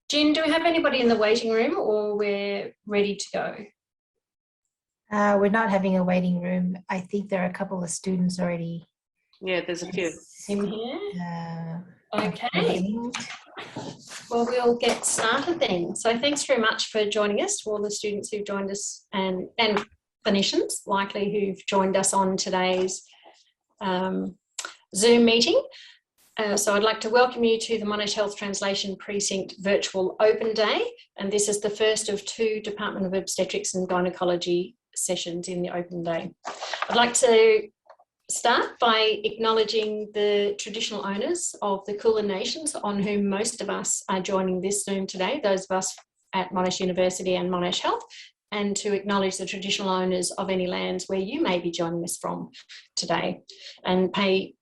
Jen, do we have anybody in the waiting room or we're ready to go? We're not having a waiting room. I think there are a couple of students already. Yeah, there's a few. In here? Okay. Well, we'll get started then. So thanks very much for joining us, to all the students who've joined us and clinicians likely who've joined us on today's Zoom meeting. So I'd like to welcome you to the Monash Health Translation Precinct Virtual Open Day. And this is the first of 2 Department of Obstetrics and Gynaecology sessions in the Open Day. I'd like to start by acknowledging the traditional owners of the Kulin Nations, on whom most of us are joining this Zoom today, those of us at Monash University and Monash Health, and to acknowledge the traditional owners of any lands where you may be joining us from today, and pay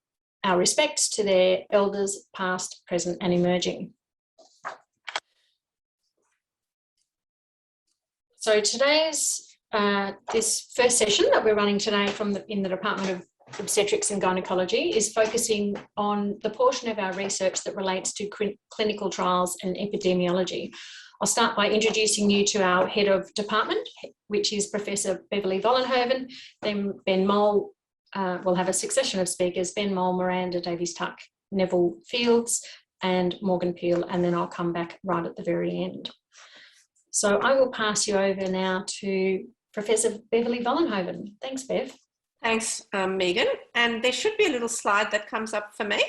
our respects to their elders, past, present and emerging. So today's, this first session that we're running today in the Department of Obstetrics and Gynaecology is focusing on the portion of our research that relates to clinical trials and epidemiology. I'll start by introducing you to our head of department, which is Professor Beverly Vollenhoven. Then Ben Mole will have a succession of speakers: Ben Mole, Miranda, Davies, Tuck, Neville Fields and Morgan Peele, and then I'll come back right at the very end. So I will pass you over now to Professor Beverly Vollenhoven. Thanks, Bev. Thanks, Megan. And there should be a little slide that comes up for me.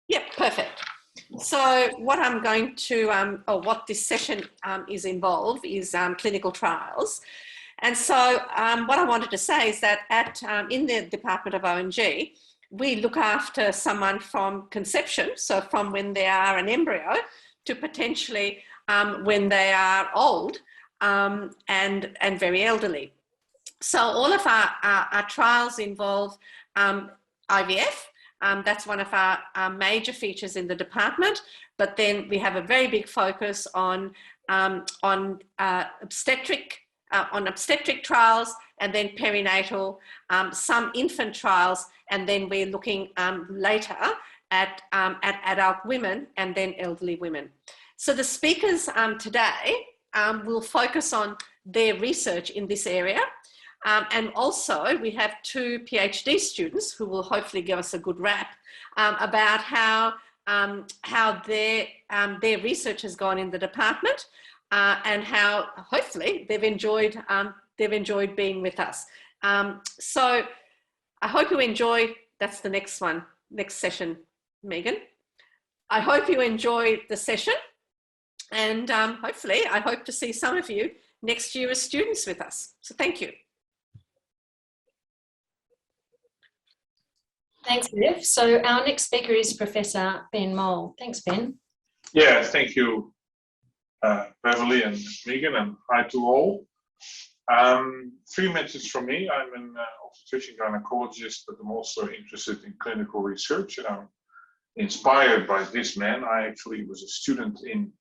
Yep, perfect. So what I'm going to, or what this session is involved is clinical trials. And so what I wanted to say is that in the Department of ONG, we look after someone from conception, so from when they are an embryo to potentially when they are old and very elderly. So all of our trials involve IVF. That's one of our major features in the department, but then we have a very big focus on obstetric trials, and then perinatal, some infant trials, and then we're looking later at adult women and then elderly women. So the speakers today will focus on their research in this area. And also we have 2 PhD students who will hopefully give us a good wrap about how their research has gone in the department and how hopefully they've enjoyed being with us. So I hope you enjoy. That's the next one, next session, Megan. I hope you enjoy the session, and hopefully I hope to see some of you next year as students with us. So thank you. Thanks, Bev. So our next speaker is Professor Ben Mole. Thanks, Ben. Yeah, thank you, Beverly and Megan, and hi to all. 3 minutes from me. I'm an obstetrician gynecologist, but I'm also interested in clinical research, and I'm inspired by this man. I actually was a student in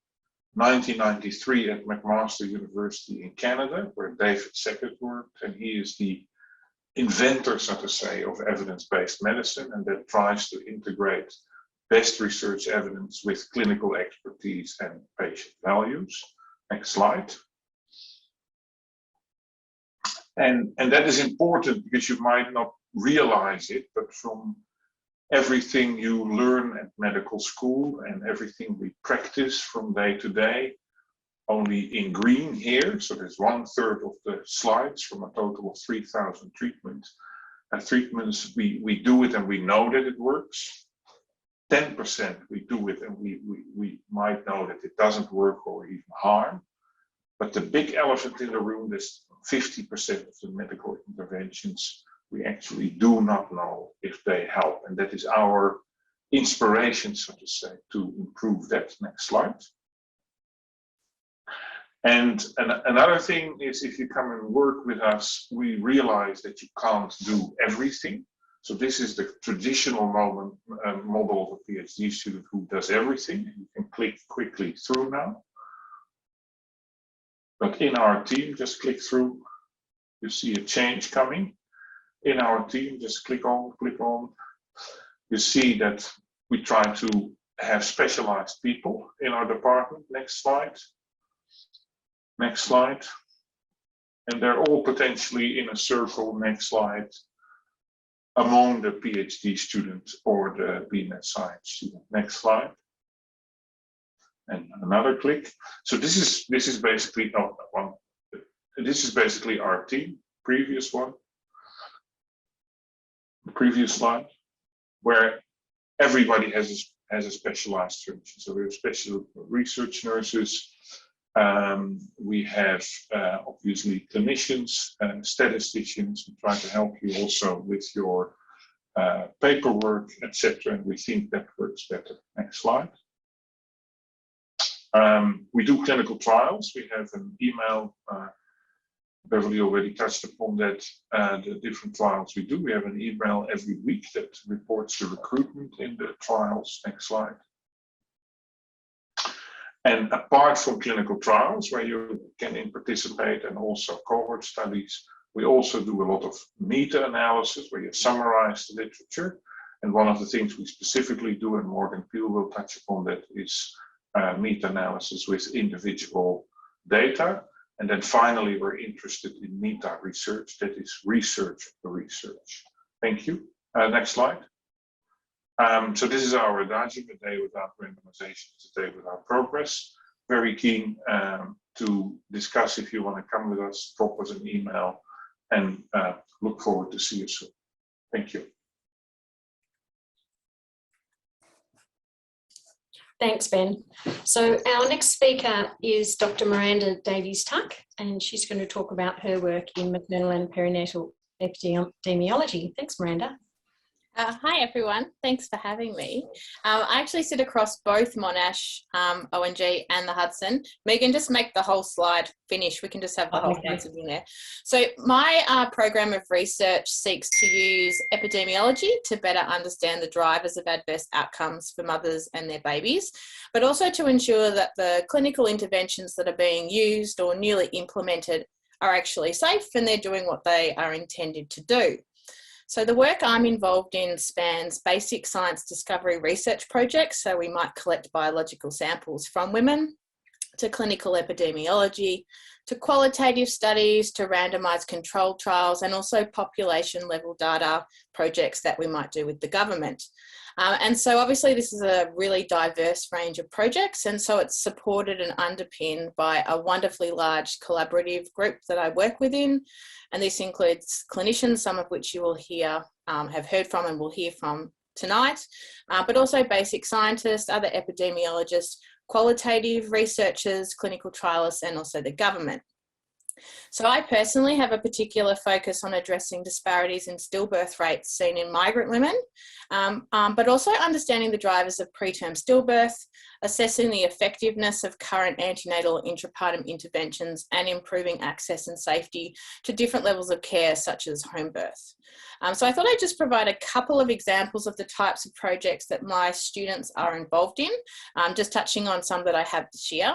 1993 at McMaster University in Canada, where David Sackett worked, and he is the inventor, so to say, of evidence-based medicine, and that tries to integrate best research evidence with clinical expertise and patient values. Next slide. And that is important because you might not realize it, but from everything you learn at medical school and everything we practice from day to day, only in green here, so there's 1/3 of the slides from a total of 3,000 treatments. Treatments, we do it and we know that it works. 10% we do it and we might know that it doesn't work or even harm. But the big elephant in the room is 50% of the medical interventions we actually do not know if they help. And that is our inspiration, so to say, to improve that. Next slide. And another thing is, if you come and work with us, we realize that you can't do everything. So this is the traditional model of a PhD student who does everything. You can click quickly through now. But in our team, just click through. You see a change coming. In our team, just click on. You see that we try to have specialized people in our department. Next slide. Next slide. And they're all potentially in a circle, next slide, among the PhD student or the BMed science student. Next slide. And another click. So this is basically one. This is basically our team. Previous one. The previous slide, where everybody has a specialized function. So we have special research nurses. We have obviously clinicians, statisticians who try to help you also with your paperwork, etc. And we think that works better. Next slide. We do clinical trials. We have an email. Beverly already touched upon that, the different trials we do. We have an email every week that reports the recruitment in the trials. Next slide. And apart from clinical trials, where you can participate, and also cohort studies, we also do a lot of meta-analysis, where you summarize the literature. And one of the things we specifically do, and Morgan Peele will touch upon that, is meta-analysis with individual data. And then finally, we're interested in meta-research, that is research of the research. Thank you. Next slide. So this is our adagium: a day without randomization is a day without progress. Very keen to discuss. If you want to come with us, drop us an email, and look forward to see you soon. Thank you. Thanks, Ben. So our next speaker is Dr. Miranda Davies-Tuck, and she's going to talk about her work in maternal and perinatal epidemiology. Thanks, Miranda. Hi everyone, thanks for having me. I actually sit across both Monash, ONG and the Hudson. Megan, just make the whole slide finish. We can just have the whole answers in there. So my program of research seeks to use epidemiology to better understand the drivers of adverse outcomes for mothers and their babies, but also to ensure that the clinical interventions that are being used or newly implemented are actually safe and they're doing what they are intended to do. So the work I'm involved in spans basic science discovery research projects. So we might collect biological samples from women, to clinical epidemiology, to qualitative studies, to randomised controlled trials, and also population level data projects that we might do with the government. And so obviously this is a really diverse range of projects, and so it's supported and underpinned by a wonderfully large collaborative group that I work within, and this includes clinicians, some of which you will hear, have heard from and will hear from tonight, but also basic scientists, other epidemiologists, qualitative researchers, clinical trialists, and also the government. So I personally have a particular focus on addressing disparities in stillbirth rates seen in migrant women, but also understanding the drivers of preterm stillbirth, assessing the effectiveness of current antenatal intrapartum interventions, and improving access and safety to different levels of care, such as home birth. So I thought I'd just provide a couple of examples of the types of projects that my students are involved in, just touching on some that I have this year.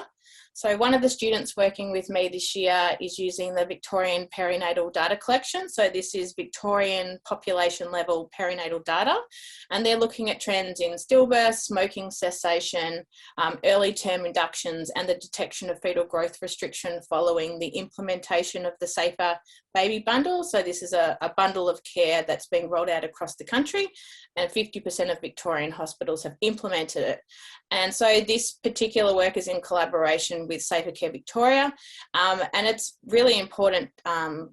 So one of the students working with me this year is using the Victorian perinatal data collection. So this is Victorian population level perinatal data, and they're looking at trends in stillbirth, smoking cessation, early term inductions, and the detection of fetal growth restriction following the implementation of the Safer Baby Bundle. So this is a bundle of care that's being rolled out across the country, and 50% of Victorian hospitals have implemented it. And so this particular work is in collaboration with Safer Care Victoria, and it's really important.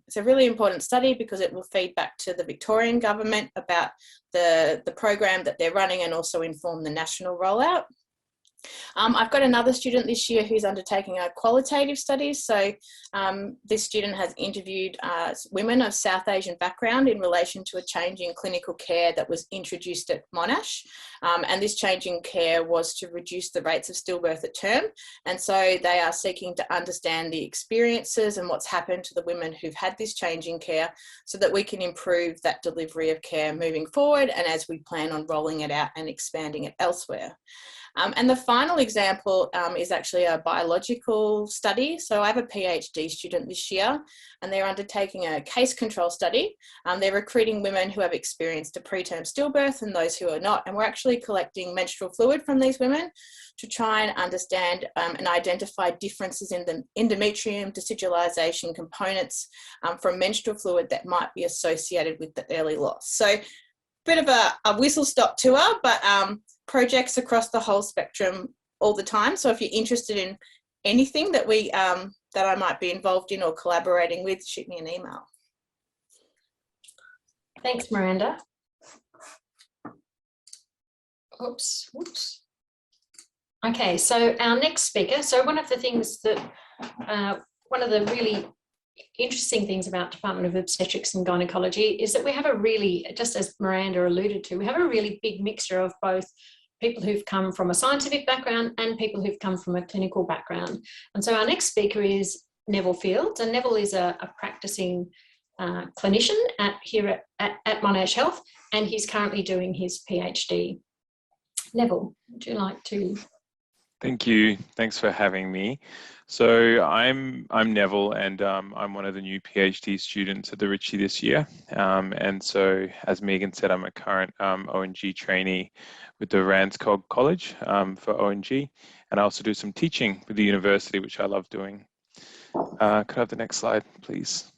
It's a really important study because it will feed back to the Victorian government about the program that they're running and also inform the national rollout. I've got another student this year who's undertaking a qualitative study. So this student has interviewed women of South Asian background in relation to a change in clinical care that was introduced at Monash. And this change in care was to reduce the rates of stillbirth at term. And so they are seeking to understand the experiences and what's happened to the women who've had this change in care so that we can improve that delivery of care moving forward and as we plan on rolling it out and expanding it elsewhere. And the final example is actually a biological study. So I have a PhD student this year, and they're undertaking a case control study. They're recruiting women who have experienced a preterm stillbirth and those who are not. And we're actually collecting menstrual fluid from these women to try and understand and identify differences in the endometrium, decidulization components from menstrual fluid that might be associated with the early loss. So bit of a whistle-stop tour, but projects across the whole spectrum all the time. So if you're interested in anything that that I might be involved in or collaborating with, shoot me an email. Thanks, Miranda. Oops, whoops. Okay, so our next speaker, so one of the things that, one of the really interesting things about Department of Obstetrics and Gynaecology is that we have a really, just as Miranda alluded to, we have a really big mixture of both people who've come from a scientific background and people who've come from a clinical background. And so our next speaker is Neville Fields, and Neville is a practicing clinician here at Monash Health, and he's currently doing his PhD. Neville, would you like to? Thank you. Thanks for having me. So I'm Neville, and I'm one of the new PhD students at the Ritchie this year. And so, as Megan said, I'm a current ONG trainee with the Ranscog College for ONG, and I also do some teaching with the university, which I love doing. Could I have the next slide, please?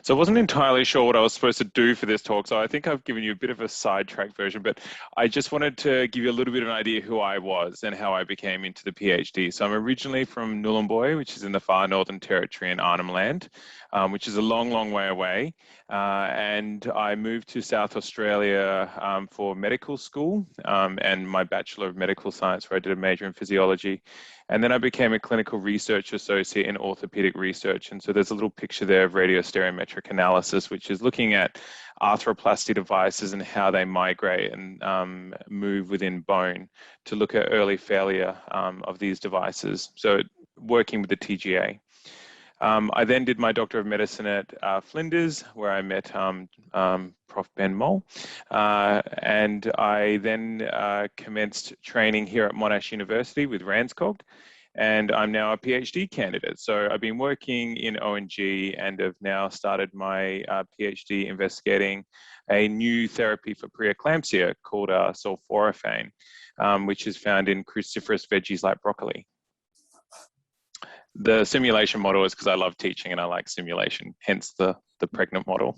So I wasn't entirely sure what I was supposed to do for this talk, so I think I've given you a bit of a sidetrack version, but I just wanted to give you a little bit of an idea who I was and how I became into the PhD. So I'm originally from Nhulunbuy, which is in the far Northern Territory in Arnhem Land, which is a long, long way away. And I moved to South Australia for medical school and my Bachelor of Medical Science, where I did a major in physiology. And then I became a clinical research associate in orthopedic research. And so there's a little picture there of radiostereometric analysis, which is looking at arthroplasty devices and how they migrate and move within bone to look at early failure of these devices. So working with the TGA. I then did my Doctor of Medicine at Flinders, where I met Prof. Ben Mole. And I then commenced training here at Monash University with Ranscog. And I'm now a PhD candidate. So I've been working in ONG and have now started my PhD investigating a new therapy for preeclampsia called sulforaphane, which is found in cruciferous veggies like broccoli. The simulation model is because I love teaching and I like simulation, hence the pregnant model.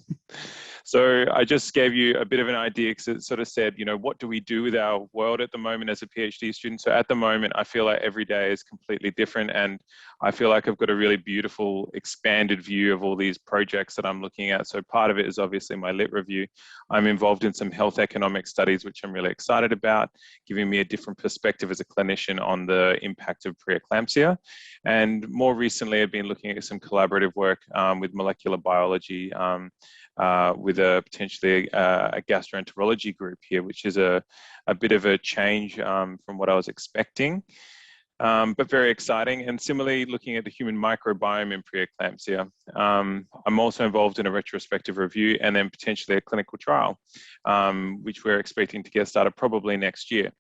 So I just gave you a bit of an idea because it sort of said, you know, what do we do with our world at the moment as a PhD student? So at the moment, I feel like every day is completely different, and I feel like I've got a really beautiful expanded view of all these projects that I'm looking at. So part of it is obviously my lit review. I'm involved in some health economic studies, which I'm really excited about, giving me a different perspective as a clinician on the impact of preeclampsia. And more recently, I've been looking at some collaborative work with molecular biology with potentially a gastroenterology group here, which is a bit of a change from what I was expecting, but very exciting. And similarly, looking at the human microbiome in preeclampsia. I'm also involved in a retrospective review and then potentially a clinical trial, which we're expecting to get started probably next year.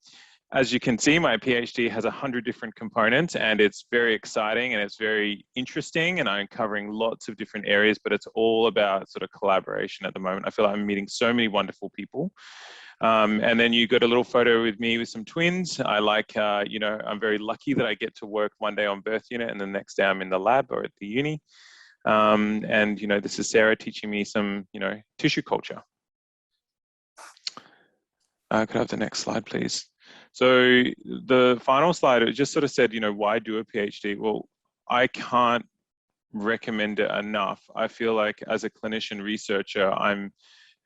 As you can see, my PhD has 100 different components, and it's very exciting and it's very interesting, and I'm covering lots of different areas, but it's all about sort of collaboration at the moment. I feel like I'm meeting so many wonderful people. And then you got a little photo with me with some twins. I like, you know, I'm very lucky that I get to work one day on birth unit and the next day I'm in the lab or at the uni. And, you know, this is Sarah teaching me some, you know, tissue culture. Could I have the next slide, please? So the final slide, it just sort of said, you know, why do a PhD? Well, I can't recommend it enough. I feel like as a clinician researcher, I'm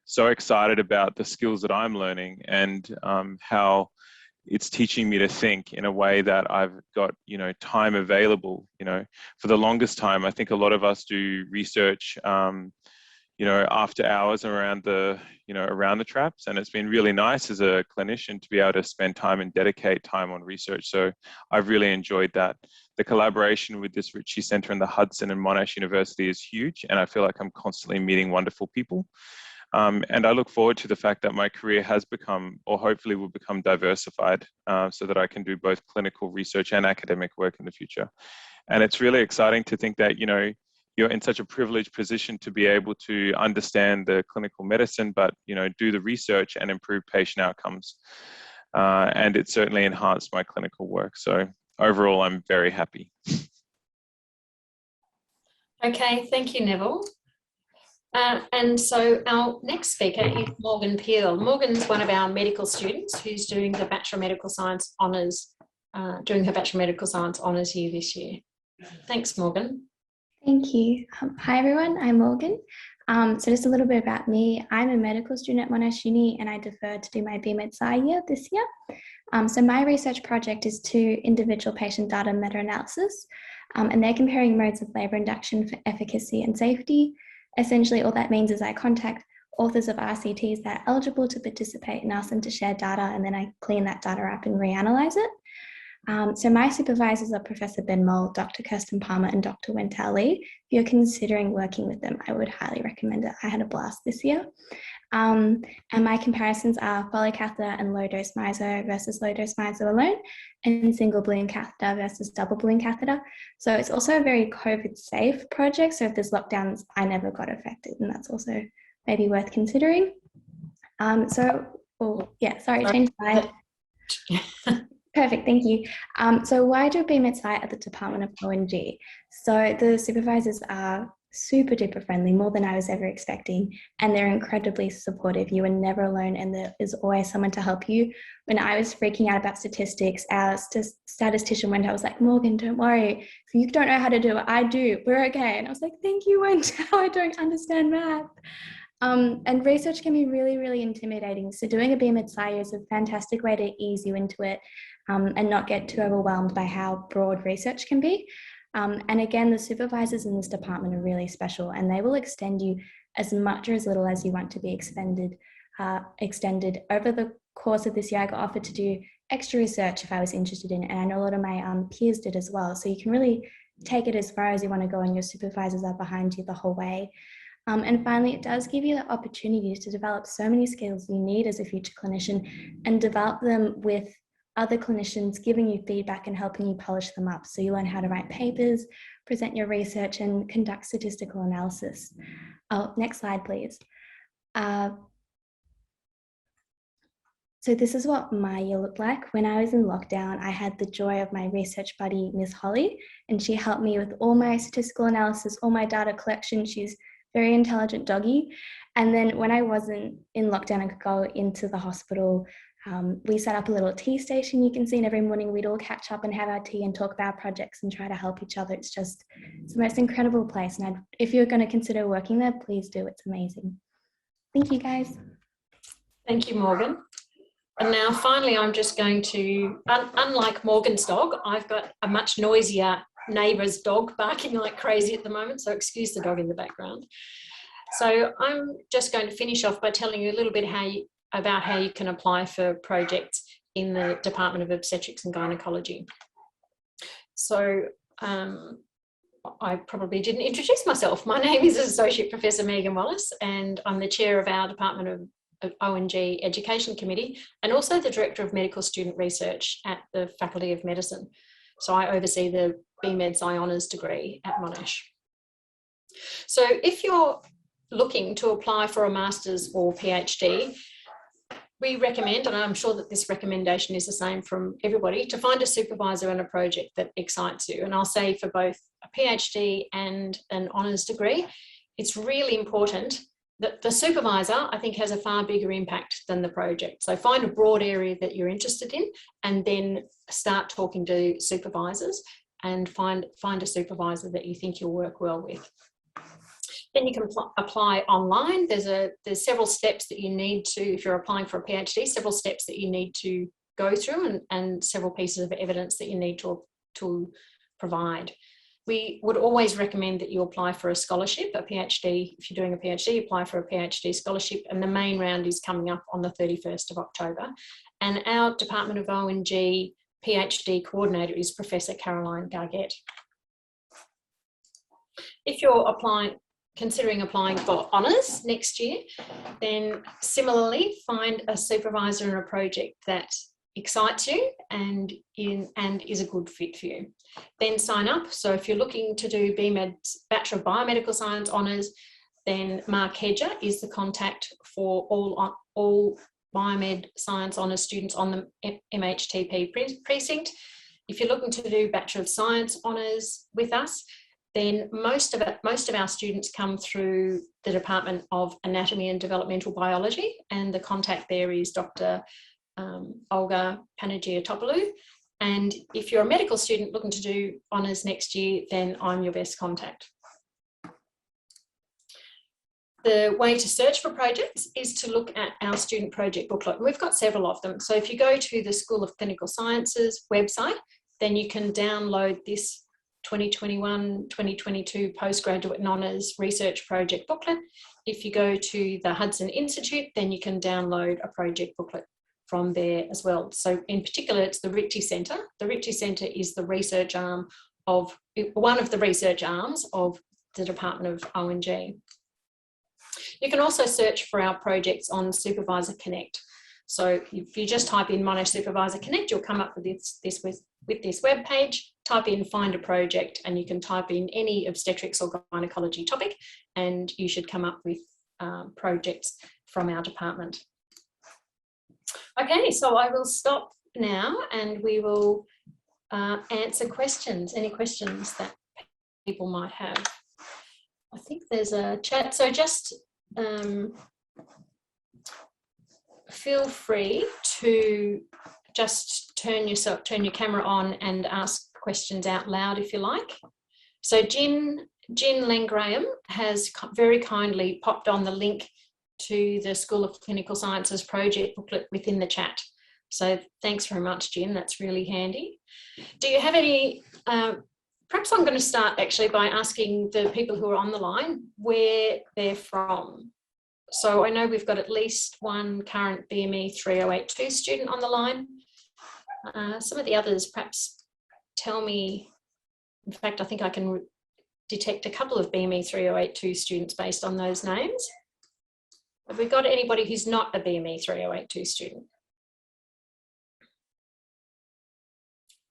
so excited about the skills that I'm learning and how it's teaching me to think in a way that I've got, you know, time available. You know, for the longest time, I think a lot of us do research, you know, after hours around the, you know, around the traps. And it's been really nice as a clinician to be able to spend time and dedicate time on research. So I've really enjoyed that. The collaboration with this Ritchie Centre and the Hudson and Monash University is huge. And I feel like I'm constantly meeting wonderful people. And I look forward to the fact that my career has become, or hopefully will become, diversified so that I can do both clinical research and academic work in the future. And it's really exciting to think that, you know, you're in such a privileged position to be able to understand the clinical medicine, but, you know, do the research and improve patient outcomes. And it certainly enhanced my clinical work. So overall, I'm very happy. Okay, thank you, Neville. And so our next speaker is Morgan Peele. Morgan's one of our medical students who's doing the Bachelor of Medical Science Honours, doing her Bachelor of Medical Science Honours here this year. Thanks, Morgan. Thank you. Hi, everyone. I'm Morgan. So just a little bit about me. I'm a medical student at Monash Uni and I deferred to do my BMed Sci year this year. So my research project is 2 individual patient data meta-analysis, and they're comparing modes of labour induction for efficacy and safety. Essentially, all that means is I contact authors of RCTs that are eligible to participate and ask them to share data, and then I clean that data up and reanalyze it. So my supervisors are Professor Ben Moll, Dr. Kirsten Palmer and Dr. Wental Lee. If you're considering working with them, I would highly recommend it. I had a blast this year. And my comparisons are Foley catheter and low-dose MISO versus low-dose MISO alone, and single balloon catheter versus double balloon catheter. So it's also a very COVID-safe project. So if there's lockdowns, I never got affected, and that's also maybe worth considering. Change slide. Perfect, thank you. So why do BMed Sci at the Department of ONG? So the supervisors are super duper friendly, more than I was ever expecting, and they're incredibly supportive. You are never alone and there is always someone to help you. When I was freaking out about statistics, our statistician Wental was like, Morgan, don't worry, if you don't know how to do it, I do, we're okay. And I was like, thank you, Wental, I don't understand math. And research can be really, really intimidating. So doing a BMed Sci is a fantastic way to ease you into it and not get too overwhelmed by how broad research can be. And again, the supervisors in this department are really special, and they will extend you as much or as little as you want to be extended. Over the course of this year, I got offered to do extra research if I was interested in it, and I know a lot of my peers did as well. So you can really take it as far as you want to go, and your supervisors are behind you the whole way. And finally, it does give you the opportunity to develop so many skills you need as a future clinician and develop them with other clinicians giving you feedback and helping you polish them up. So you learn how to write papers, present your research, and conduct statistical analysis. Oh, next slide, please. So this is what my year looked like. When I was in lockdown, I had the joy of my research buddy, Miss Holly, and she helped me with all my statistical analysis, all my data collection. She's very intelligent doggy. And then when I wasn't in lockdown, I could go into the hospital. We set up a little tea station you can see, and every morning we'd all catch up and have our tea and talk about projects and try to help each other. It's the most incredible place. And if you're going to consider working there, please do. It's amazing. Thank you, guys. Thank you, Morgan. And now finally, I'm just going to, unlike Morgan's dog, I've got a much noisier neighbour's dog barking like crazy at the moment, so excuse the dog in the background. So I'm just going to finish off by telling you a little bit about how you can apply for projects in the Department of Obstetrics and Gynaecology. So I probably didn't introduce myself. My name is Associate Professor Megan Wallace, and I'm the chair of our Department of ONG Education Committee, and also the Director of Medical Student Research at the Faculty of Medicine. So I oversee the BMed Sci Honours degree at Monash. So if you're looking to apply for a master's or PhD, we recommend, and I'm sure that this recommendation is the same from everybody, to find a supervisor and a project that excites you. And I'll say for both a PhD and an honours degree, it's really important that the supervisor, I think, has a far bigger impact than the project. So find a broad area that you're interested in, and then start talking to supervisors and find a supervisor that you think you'll work well with. Then you can apply online. There's several steps that you need to, if you're applying for a PhD, several steps that you need to go through, and several pieces of evidence that you need to provide. We would always recommend that you apply for a scholarship, a PhD. If you're doing a PhD, apply for a PhD scholarship, and the main round is coming up on the 31st of October. And our Department of ONG PhD coordinator is Professor Caroline Gargett. If you're applying considering applying for honours next year, then similarly find a supervisor in a project that excites you and is a good fit for you. Then sign up. So if you're looking to do BMed's Bachelor of Biomedical Science honours, then Mark Hedger is the contact for all biomed science honours students on the MHTP precinct. If you're looking to do Bachelor of Science honours with us, then most of our students come through the Department of Anatomy and Developmental Biology, and the contact there is Dr. Olga Panagiotopoulos. And if you're a medical student looking to do honours next year, then I'm your best contact. The way to search for projects is to look at our student project booklet. We've got several of them. So if you go to the School of Clinical Sciences website, then you can download this 2021-2022 Postgraduate and Honours Research Project booklet. If you go to the Hudson Institute, then you can download a project booklet from there as well. So in particular, it's the Ritchie Centre. The Ritchie Centre is the research arm of, one of the research arms of the Department of O&G. You can also search for our projects on Supervisor Connect. So if you just type in Monash Supervisor Connect, you'll come up with this web page. Type in Find a Project, and you can type in any obstetrics or gynaecology topic, and you should come up with projects from our department. Okay, so I will stop now and we will answer questions, any questions that people might have. I think there's a chat, so just feel free to just turn your camera on and ask questions out loud if you like. So Jin Langgraham has very kindly popped on the link to the School of Clinical Sciences project booklet within the chat. So thanks very much, Jin, that's really handy. Do you have any, perhaps I'm going to start actually by asking the people who are on the line where they're from. So I know we've got at least one current BME 3082 student on the line. Some of the others perhaps tell me, in fact, I think I can detect a couple of BME 3082 students based on those names. Have we got anybody who's not a BME 3082 student?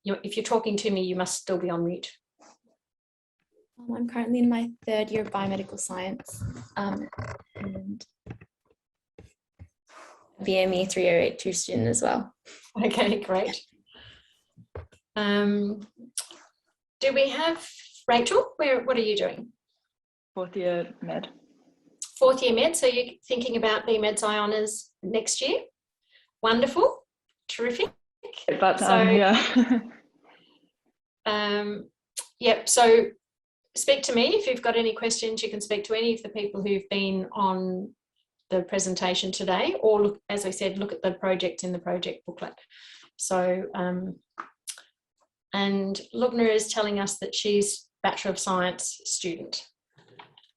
If you're talking to me, you must still be on mute. I'm currently in my third year of biomedical science and BME 3082 student as well. Okay, great. Do we have Rachel? What are you doing? Fourth year med. Fourth year med, so you're thinking about BMed honours next year? Wonderful, terrific. But so, yeah. Yep, so speak to me if you've got any questions. You can speak to any of the people who've been on the presentation today, or look, as I said, look at the project in the project booklet. So, and Lubna is telling us that she's Bachelor of Science student.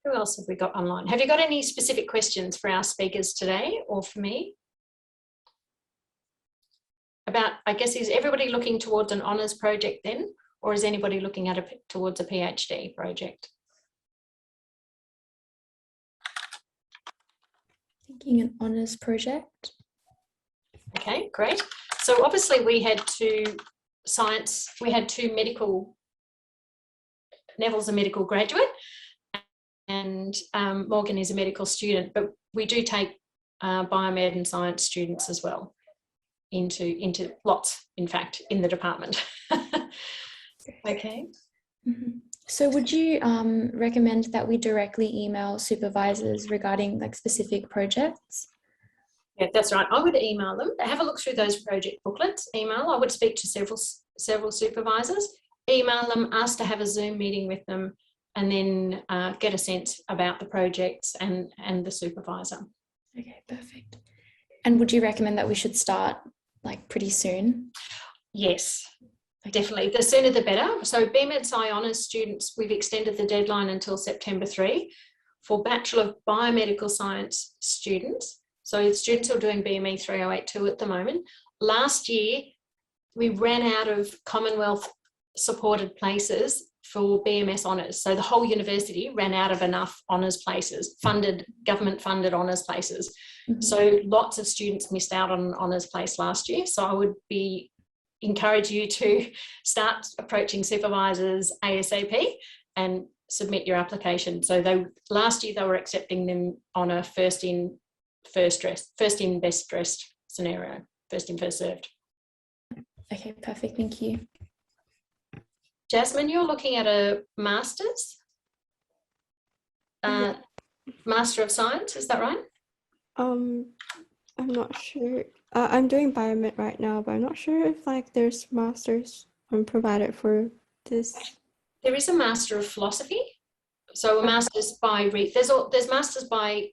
Who else have we got online? Have you got any specific questions for our speakers today or for me? About, I guess, is everybody looking towards an honours project then, or is anybody looking at towards a PhD project? Thinking an honours project. Okay, great. So obviously we had two medical, Neville's a medical graduate and Morgan is a medical student, but we do take biomed and science students as well into lots, in fact, in the department. Okay. Mm-hmm. So would you recommend that we directly email supervisors regarding like specific projects? Yeah, that's right. I would email them. Have a look through those project booklets. Email. I would speak to several supervisors. Email them, ask to have a Zoom meeting with them, and then get a sense about the projects and the supervisor. Okay, perfect. And would you recommend that we should start like pretty soon? Yes, definitely. The sooner the better. So BMed Sci Honours students, we've extended the deadline until September 3. For Bachelor of Biomedical Science students, so students who are doing BME 3082 at the moment, last year we ran out of Commonwealth supported places for BMS honours. So the whole university ran out of enough honours places, government funded honours places. So lots of students missed out on an honours place last year. So I would encourage you to start approaching supervisors ASAP and submit your application. So last year they were accepting them on a first in best dressed scenario, first in first served. Okay, perfect. Thank you. Jasmine, you're looking at a master's, Master of Science, is that right? I'm not sure. I'm doing biomed right now, but I'm not sure if there's masters provided for this. There is a Master of Philosophy. So a master's by there's masters by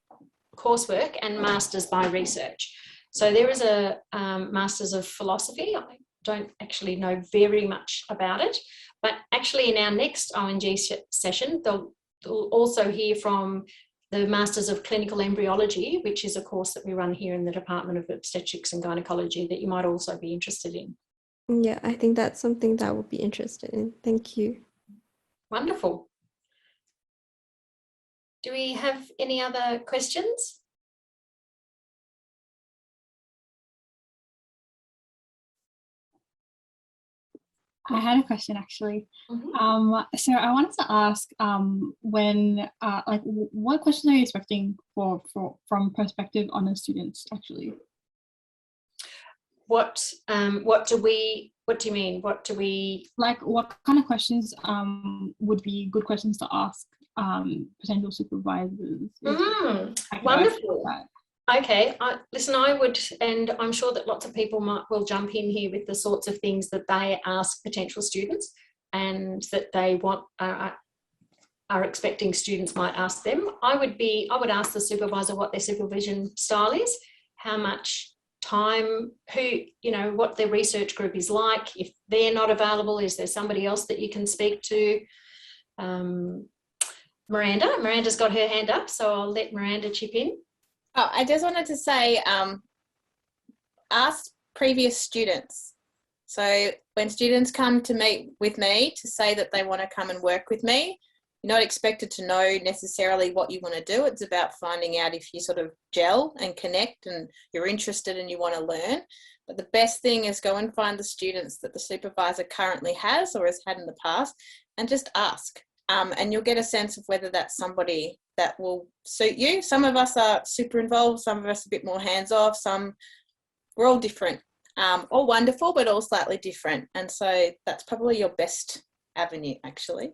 coursework and masters by research. So there is a Masters of Philosophy. I don't actually know very much about it, but actually in our next ONG session, they'll also hear from the Masters of Clinical Embryology, which is a course that we run here in the Department of Obstetrics and Gynaecology that you might also be interested in. Yeah, I think that's something that I would be interested in. Thank you. Wonderful. Do we have any other questions? I had a question actually. So I wanted to ask what questions are you expecting from prospective honours students actually? What do you mean? What do we what kind of questions would be good questions to ask potential supervisors? Wonderful. Okay, listen, I would, and I'm sure that lots of people will jump in here with the sorts of things that they ask potential students and that they want are expecting students might ask them. I would ask the supervisor what their supervision style is, how much time, what their research group is like. If they're not available, is there somebody else that you can speak to? Miranda's got her hand up, so I'll let Miranda chip in. Oh, I just wanted to say, ask previous students. So when students come to meet with me to say that they want to come and work with me, you're not expected to know necessarily what you want to do. It's about finding out if you sort of gel and connect and you're interested and you want to learn. But the best thing is go and find the students that the supervisor currently has or has had in the past and just ask. And you'll get a sense of whether that's somebody that will suit you. Some of us are super involved, some of us a bit more hands-off, we're all different, all wonderful, but all slightly different. And so that's probably your best avenue, actually.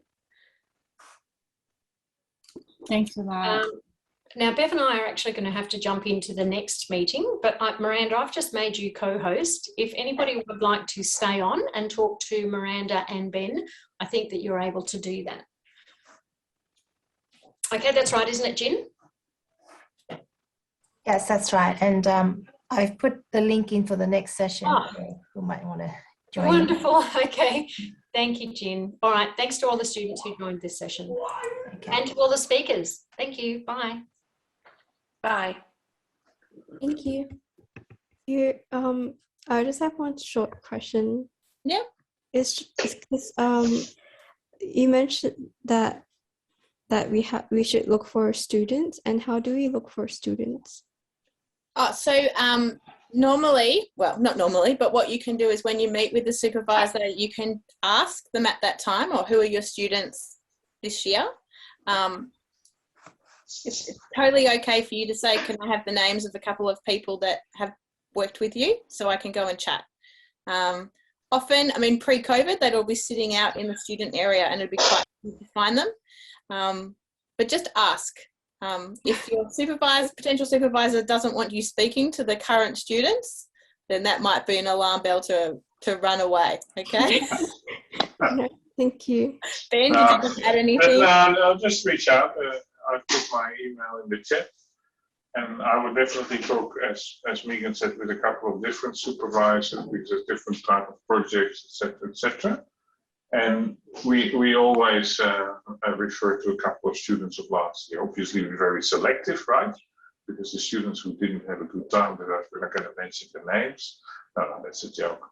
Thanks for that. Now, Bev and I are actually going to have to jump into the next meeting, but Miranda, I've just made you co-host. If anybody would like to stay on and talk to Miranda and Ben, I think that you're able to do that. Okay, that's right, isn't it, Jin? Yes, that's right. And I've put the link in for the next session. So you might want to join. Wonderful. Okay. Thank you, Jin. All right. Thanks to all the students who joined this session. Okay. And to all the speakers. Thank you. Bye. Bye. Thank you. I just have one short question. Yeah. It's you mentioned that we should look for students, and how do we look for students? Normally, well, not normally, but what you can do is when you meet with the supervisor, you can ask them at that time, or who are your students this year? It's totally okay for you to say, can I have the names of a couple of people that have worked with you so I can go and chat? Often, I mean, pre-COVID, they'd all be sitting out in the student area and it'd be quite easy to find them. But just ask. If your potential supervisor doesn't want you speaking to the current students, then that might be an alarm bell to run away, okay? No, thank you. Ben, did you want to add anything? No, I'll just reach out. I'll put my email in the chat. And I would definitely talk, as Megan said, with a couple of different supervisors because there's different type of projects, etc., etc. And we always refer to a couple of students of last year. Obviously, we're very selective, right? Because the students who didn't have a good time with us, we're not going to mention the names. No, that's a joke.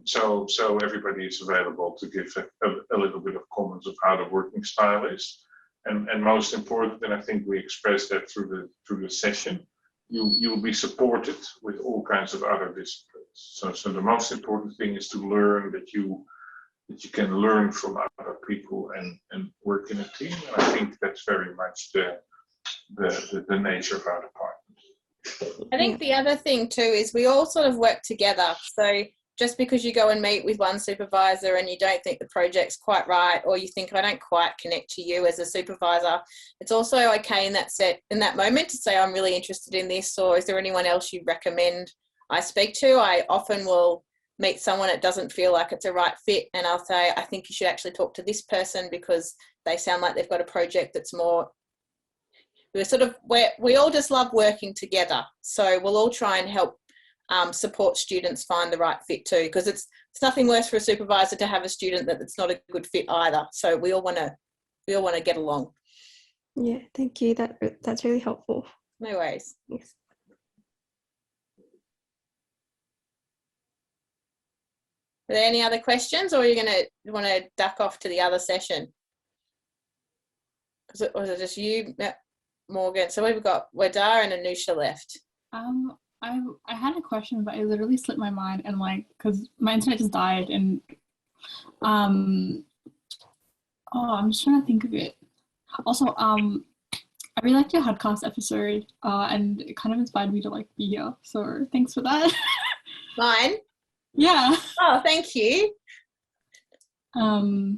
So everybody is available to give a little bit of comments of how the working style is. And most important, and I think we expressed that through the session, you'll be supported with all kinds of other disciplines. So the most important thing is to learn that you can learn from other people and work in a team. And I think that's very much the nature of our department. I think the other thing too is we all sort of work together. So just because you go and meet with one supervisor and you don't think the project's quite right, or you think I don't quite connect to you as a supervisor, it's also okay in that moment to say I'm really interested in this, or is there anyone else you recommend I speak to? I often will meet someone that doesn't feel like it's a right fit, and I'll say I think you should actually talk to this person because they sound like they've got a project that's more. We all just love working together, so we'll all try and help support students find the right fit too, because it's nothing worse for a supervisor to have a student that's not a good fit either. So we all want to get along. Yeah, thank you. That's really helpful. No worries. Yes. Are there any other questions, or are you want to duck off to the other session? Or is it just you, Morgan? So we've got Wedar and Anusha left. I had a question, but it literally slipped my mind, and because my internet just died, and I'm just trying to think of it. Also, I really liked your Hudcast episode, and it kind of inspired me to be here. So thanks for that. Mine? Yeah. Oh, thank you. I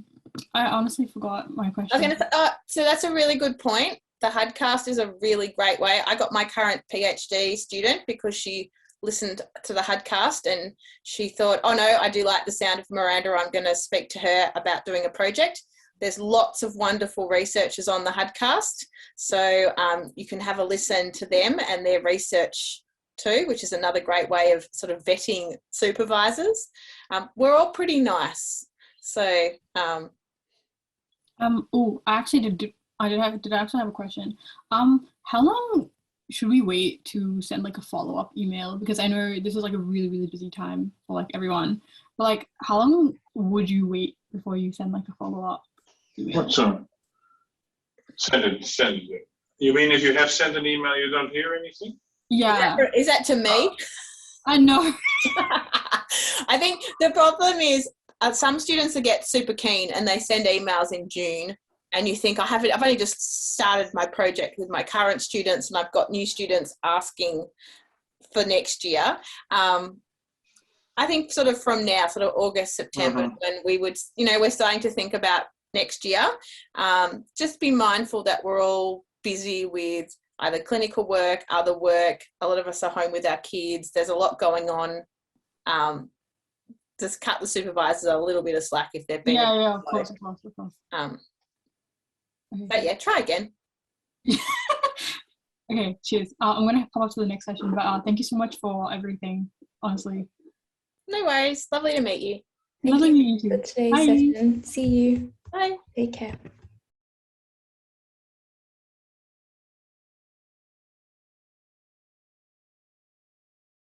honestly forgot my question. I was going to say, so that's a really good point. The Hudcast is a really great way. I got my current PhD student because she listened to the Hudcast and she thought, oh no, I do like the sound of Miranda. I'm going to speak to her about doing a project. There's lots of wonderful researchers on the Hudcast. So you can have a listen to them and their research too, which is another great way of sort of vetting supervisors. We're all pretty nice. So, did I actually have a question? How long should we wait to send a follow-up email? Because I know this is a really, really busy time for everyone. But how long would you wait before you send a follow-up email? So send it. You mean if you have sent an email, you don't hear anything? Yeah. Is that to me? I know. I think the problem is some students that get super keen and they send emails in June. And you think I've only just started my project with my current students and I've got new students asking for next year. I think sort of from now, sort of August, September, when we would, we're starting to think about next year. Just be mindful that we're all busy with either clinical work, other work. A lot of us are home with our kids. There's a lot going on. Just cut the supervisors a little bit of slack if they're being. Yeah, of course. But yeah, try again. Okay, cheers. I'm going to pop up to the next session, but thank you so much for everything, honestly. No worries. Lovely to meet you. Lovely to meet you too. For today's session. See you. Bye. Take care.